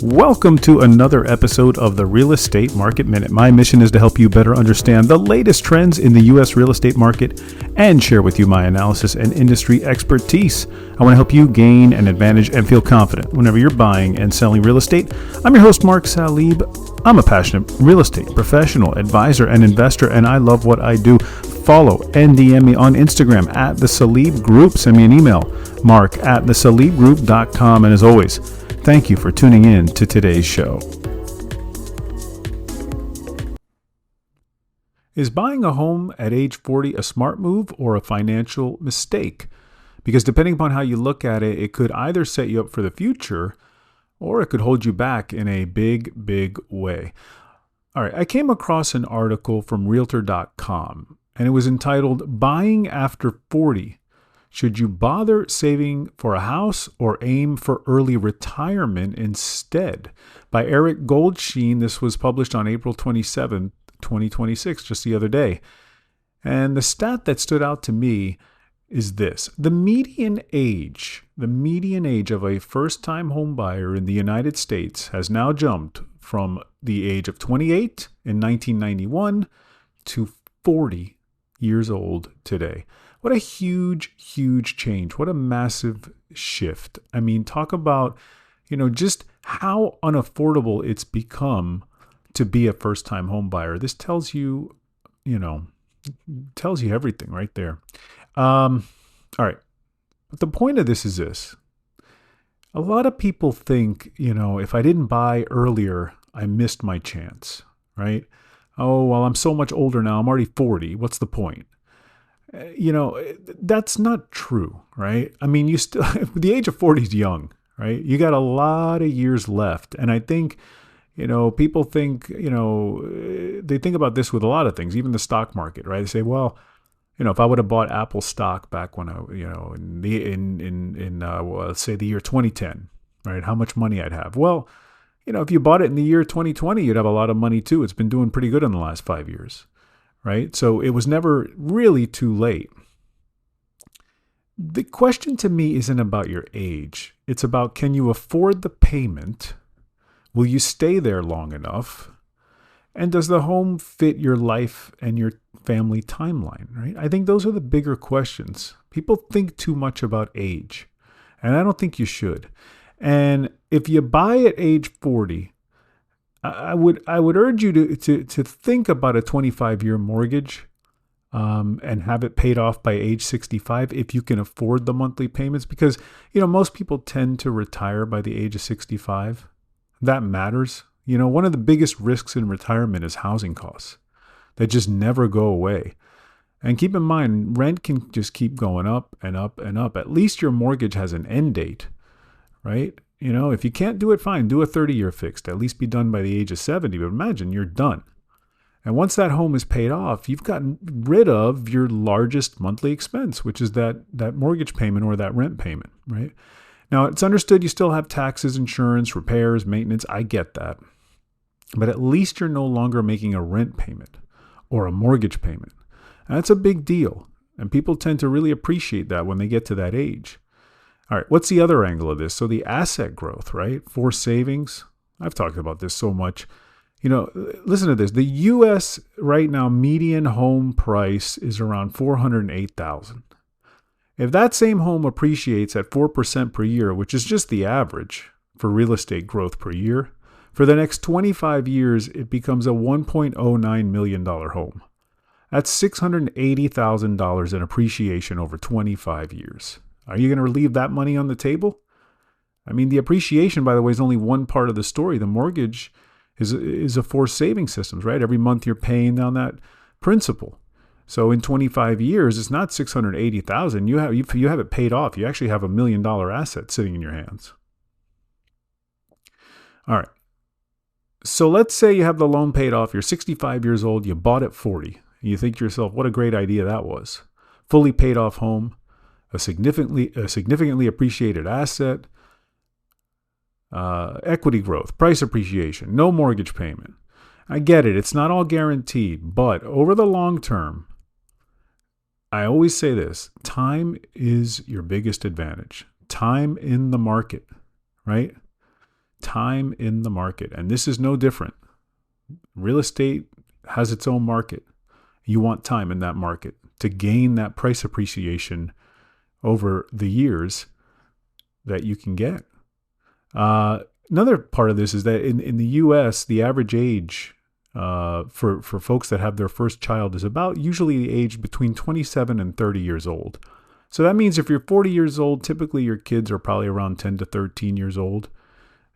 Welcome to another episode of the Real Estate Market Minute. My mission is to help you better understand the latest trends in the U.S. real estate market and share with you my analysis and industry expertise. I want to help you gain an advantage and feel confident whenever you're buying and selling real estate. I'm your host, Mark Salib. I'm a passionate real estate professional, advisor, and investor, and I love what I do. Follow and DM me on Instagram at The Salib Group. Send me an email, mark@thesalibgroup.com. And as always, thank you for tuning in to today's show. Is buying a home at age 40 a smart move or a financial mistake? Because depending upon how you look at it, it could either set you up for the future or it could hold you back in a big way. All right, I came across an article from Realtor.com and it was entitled, Buying After 40. Should you bother saving for a house or aim for early retirement instead? By Eric Goldstein. This was published on April 27, 2026, just the other day. And the stat that stood out to me is this. The median age of a first-time home buyer in the United States has now jumped from the age of 28 in 1991 to 40 years old today. What a huge change. What a massive shift. I mean, talk about, just how unaffordable it's become to be a first-time home buyer. This tells you, tells you everything right there. All right. But the point of this is this. A lot of people think, if I didn't buy earlier, I missed my chance, right? Oh, well, I'm so much older now. I'm already 40. What's the point? That's not true, right? I mean, the age of 40 is young, right? You got a lot of years left. And I think, people think, they think about this with a lot of things, even the stock market, right? They say, well, if I would have bought Apple stock back when let's say the year 2010, right? How much money I'd have? Well, if you bought it in the year 2020, you'd have a lot of money too. It's been doing pretty good in the last 5 years. Right? So it was never really too late. The question to me isn't about your age. It's about, can you afford the payment? Will you stay there long enough? And does the home fit your life and your family timeline, right? I think those are the bigger questions. People think too much about age, and I don't think you should. And if you buy at age 40, I would urge you to think about a 25-year mortgage and have it paid off by age 65 if you can afford the monthly payments, because most people tend to retire by the age of 65. That matters. One of the biggest risks in retirement is housing costs that just never go away. And keep in mind, rent can just keep going up and up and up. At least your mortgage has an end date, right? If you can't do it, fine, do a 30-year fixed. At least be done by the age of 70. But imagine you're done. And once that home is paid off, you've gotten rid of your largest monthly expense, which is that mortgage payment or that rent payment, right? Now, it's understood you still have taxes, insurance, repairs, maintenance. I get that. But at least you're no longer making a rent payment or a mortgage payment. And that's a big deal. And people tend to really appreciate that when they get to that age. All right, what's the other angle of this? So the asset growth, right? For savings. I've talked about this so much. Listen to this. The U.S. right now median home price is around $408,000. If that same home appreciates at 4% per year, which is just the average for real estate growth per year, for the next 25 years, it becomes a $1.09 million home. That's $680,000 in appreciation over 25 years. Are you going to leave that money on the table? I mean, the appreciation, by the way, is only one part of the story. The mortgage is a forced saving system, right? Every month you're paying down that principal. So in 25 years, it's not $680,000. You have it paid off. You actually have $1 million asset sitting in your hands. All right. So let's say you have the loan paid off. You're 65 years old. You bought at 40. And you think to yourself, what a great idea that was. Fully paid off home. A significantly appreciated asset, equity growth, price appreciation, no mortgage payment. I get it. It's not all guaranteed, but over the long term, I always say this, time is your biggest advantage. Time in the market, right? time in the market. And this is no different. Real estate has its own market. You want time in that market to gain that price appreciation over the years that you can get. Another part of this is that in the U.S., the average age for folks that have their first child is about usually the age between 27 and 30 years old. So that means if you're 40 years old, typically your kids are probably around 10 to 13 years old.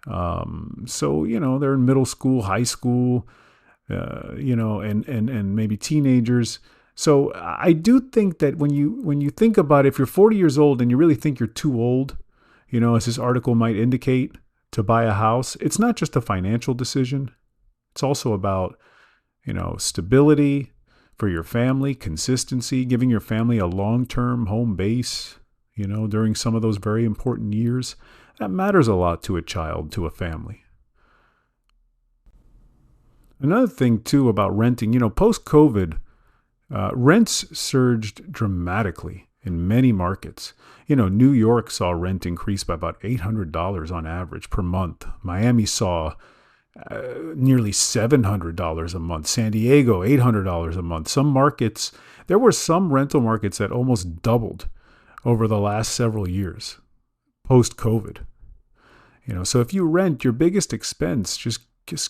So, they're in middle school, high school, and maybe teenagers. So I do think that when you think about if you're 40 years old and you really think you're too old, as this article might indicate, to buy a house, it's not just a financial decision. It's also about, stability for your family, consistency, giving your family a long-term home base, during some of those very important years. That matters a lot to a child, to a family. Another thing, too, about renting, post-COVID, rents surged dramatically in many markets. New York saw rent increase by about $800 on average per month. Miami saw nearly $700 a month. San Diego, $800 a month. Some markets, there were some rental markets that almost doubled over the last several years, post-COVID. So if you rent, your biggest expense just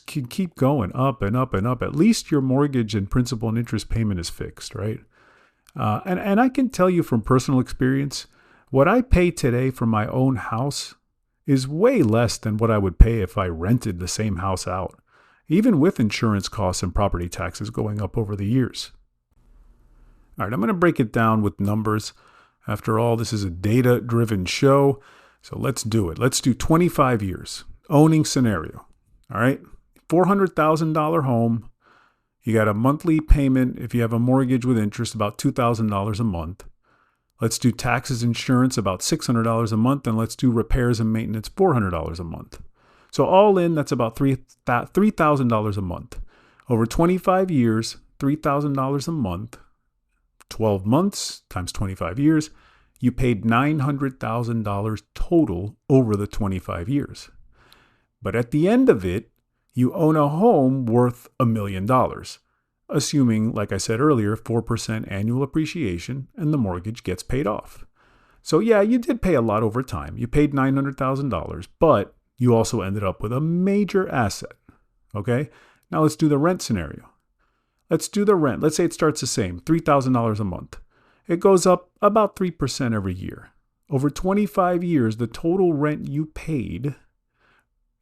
can keep going up and up and up. At least your mortgage and principal and interest payment is fixed, right? And I can tell you from personal experience, what I pay today for my own house is way less than what I would pay if I rented the same house out, even with insurance costs and property taxes going up over the years. All right, I'm going to break it down with numbers. After all, this is a data-driven show, so let's do it. Let's do 25 years, owning scenario. All right, $400,000 home. You got a monthly payment, if you have a mortgage with interest, about $2,000 a month. Let's do taxes, insurance, about $600 a month, and let's do repairs and maintenance, $400 a month. So all in, that's about $3,000 a month. Over 25 years, $3,000 a month, 12 months times 25 years, you paid $900,000 total over the 25 years. But at the end of it, you own a home worth $1 million, assuming, like I said earlier, 4% annual appreciation and the mortgage gets paid off. So yeah, you did pay a lot over time. You paid $900,000, but you also ended up with a major asset. Okay? Now let's do the rent scenario. Let's do the rent. Let's say it starts the same, $3,000 a month. It goes up about 3% every year. Over 25 years, the total rent you paid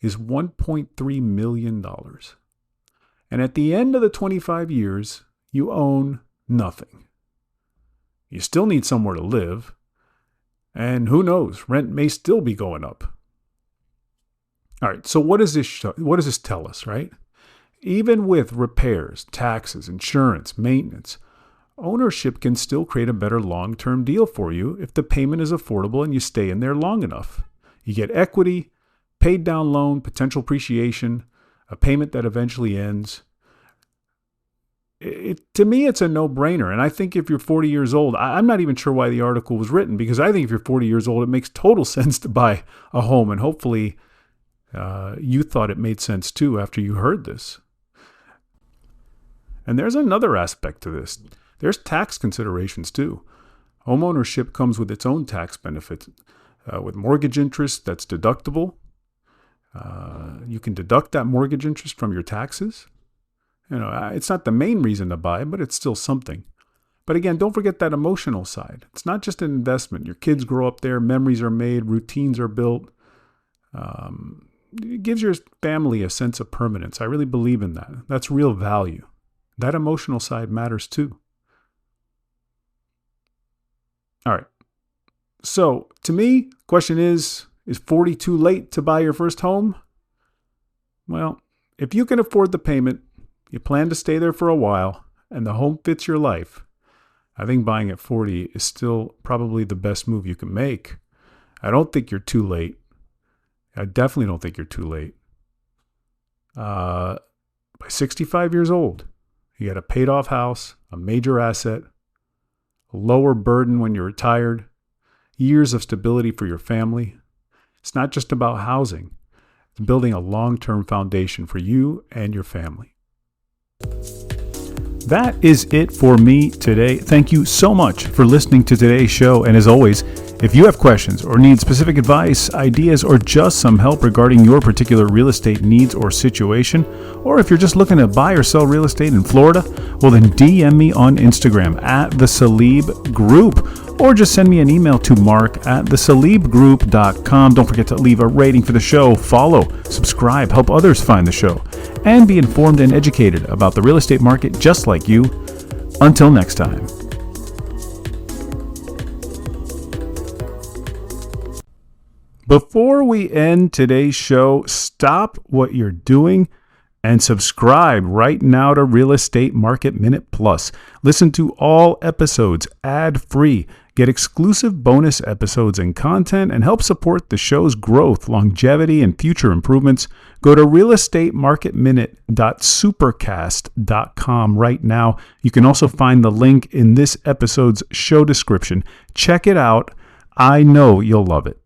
is $1.3 million. And at the end of the 25 years, you own nothing. You still need somewhere to live. And who knows, rent may still be going up. All right, so what does this tell us, right? Even with repairs, taxes, insurance, maintenance, ownership can still create a better long-term deal for you if the payment is affordable and you stay in there long enough. You get equity, paid down loan, potential appreciation, a payment that eventually ends. To me, it's a no-brainer. And I think if you're 40 years old, I'm not even sure why the article was written, because I think if you're 40 years old, it makes total sense to buy a home. And hopefully you thought it made sense too after you heard this. And there's another aspect to this. There's tax considerations too. Homeownership comes with its own tax benefits. With mortgage interest that's deductible, you can deduct that mortgage interest from your taxes. It's not the main reason to buy, but it's still something. But again, don't forget that emotional side. It's not just an investment. Your kids grow up there, memories are made, routines are built. It gives your family a sense of permanence. I really believe in that. That's real value. That emotional side matters too. All right. So to me, question is 40 too late to buy your first home? Well, if you can afford the payment, you plan to stay there for a while, and the home fits your life, I think buying at 40 is still probably the best move you can make. I don't think you're too late. I definitely don't think you're too late. By 65 years old, you got a paid off house, a major asset, a lower burden when you're retired, years of stability for your family. It's not just about housing. It's building a long-term foundation for you and your family. That is it for me today. Thank you so much for listening to today's show. And as always, if you have questions or need specific advice, ideas, or just some help regarding your particular real estate needs or situation, or if you're just looking to buy or sell real estate in Florida, well then DM me on Instagram at The Salib Group, or just send me an email to mark@thesalibgroup.com. Don't forget to leave a rating for the show, follow, subscribe, help others find the show, and be informed and educated about the real estate market just like you. Until next time. Before we end today's show, stop what you're doing and subscribe right now to Real Estate Market Minute Plus. Listen to all episodes ad-free. Get exclusive bonus episodes and content and help support the show's growth, longevity, and future improvements. Go to realestatemarketminute.supercast.com right now. You can also find the link in this episode's show description. Check it out. I know you'll love it.